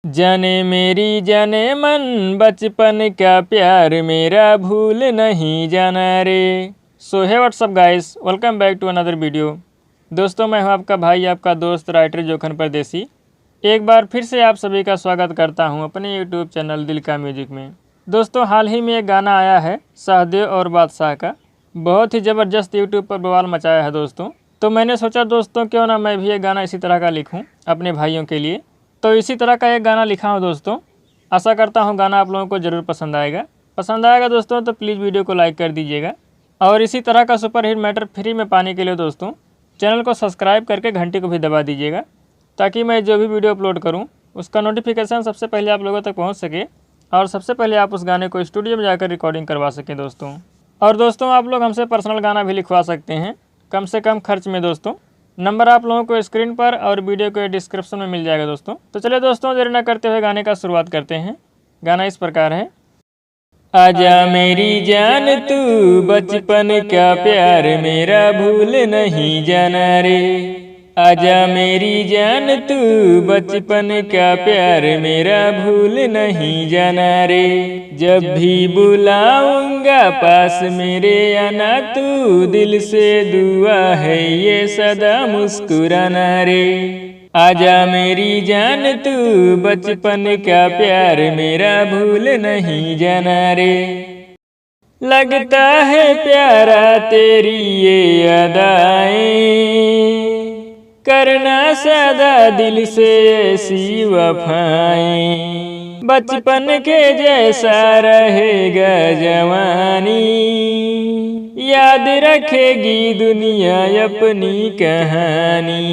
जाने मेरी जाने मन बचपन का प्यार मेरा भूल नहीं जाना रे। सो है what's up guys, welcome back to another video. दोस्तों, मैं हूं आपका भाई, आपका दोस्त राइटर जोखन परदेसी। एक बार फिर से आप सभी का स्वागत करता हूं अपने यूट्यूब चैनल दिल का म्यूजिक में। दोस्तों, हाल ही में एक गाना आया है सहदेव और बादशाह का, बहुत ही ज़बरदस्त यूट्यूब पर बवाल मचाया है दोस्तों। तो मैंने सोचा दोस्तों, क्यों ना मैं भी एक गाना इसी तरह का लिखूँ अपने भाइयों के लिए। तो इसी तरह का एक गाना लिखा हूँ दोस्तों। आशा करता हूँ गाना आप लोगों को ज़रूर पसंद आएगा दोस्तों। तो प्लीज़ वीडियो को लाइक कर दीजिएगा और इसी तरह का सुपरहिट मैटर फ्री में पाने के लिए दोस्तों चैनल को सब्सक्राइब करके घंटी को भी दबा दीजिएगा, ताकि मैं जो भी वीडियो अपलोड करूँ उसका नोटिफिकेशन सबसे पहले आप लोगों तक पहुँच सके और सबसे पहले आप उस गाने को स्टूडियो में जाकर रिकॉर्डिंग करवा सकें दोस्तों। और दोस्तों, आप लोग हमसे पर्सनल गाना भी लिखवा सकते हैं कम से कम खर्च में दोस्तों। नंबर आप लोगों को स्क्रीन पर और वीडियो के डिस्क्रिप्शन में मिल जाएगा दोस्तों। तो चलिए दोस्तों, देर न करते हुए गाने का शुरुआत करते हैं। गाना इस प्रकार है। आजा मेरी जान तू बचपन का प्यार मेरा भूल नहीं जाना रे। आजा मेरी जान तू बचपन का प्यार मेरा भूल नहीं जाना रे। जब भी बुलाऊंगा पास मेरे आना तू, दिल से दुआ है ये सदा मुस्कुराना रे। आजा मेरी जान तू बचपन का प्यार मेरा भूल नहीं जाना रे। लगता है प्यारा तेरी ये अदाएं, करना सदा दिल से ऐसी वफाएं। बचपन के जैसा रहेगा जवानी, याद रखेगी दुनिया अपनी कहानी।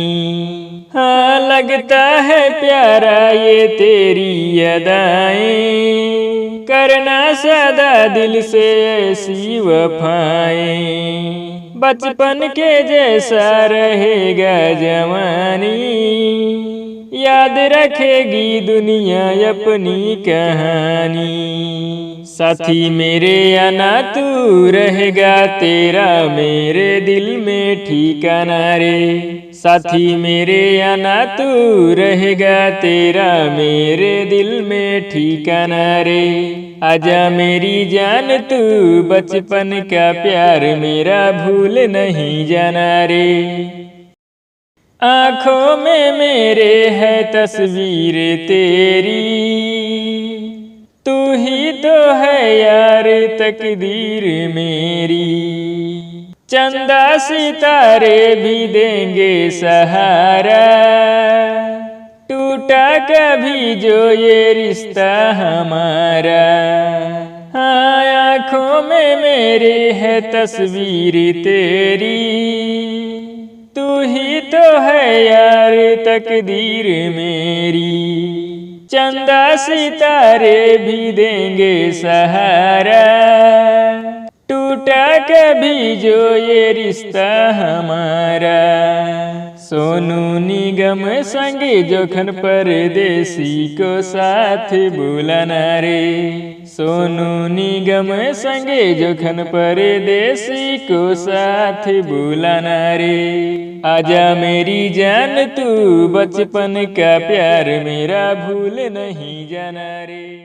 हाँ, लगता है प्यारा ये तेरी अदाएं, करना सदा दिल से ऐसी वफाएं। बचपन के जैसा रहेगा जवानी, याद रखेगी दुनिया अपनी कहानी। साथी मेरे आना तू रहेगा तेरा मेरे दिल में ठिकाना रे। साथी मेरे आना तू रहेगा तेरा मेरे दिल में ठिकाना रे। आजा मेरी जान तू बचपन का प्यार मेरा भूल नहीं जाना रे। आँखों में मेरे है तस्वीर तेरी, तू ही तो है यार तकदीर मेरी। चंदा सितारे भी देंगे सहारा, टूटा कभी जो ये रिश्ता हमारा। हाँ, आँखों में मेरे है तस्वीर तेरी, तू ही तो है यार तकदीर मेरी। चंदा सितारे भी देंगे सहारा, टूटा कभी जो ये रिश्ता हमारा। सोनू निगम संगे जोखन परदेसी को साथ बुलाना रे। सोनू निगम संगे जोखन परदेसी को साथ बुलाना रे। आजा मेरी जान तू बचपन का प्यार मेरा भूल नहीं जाना रे।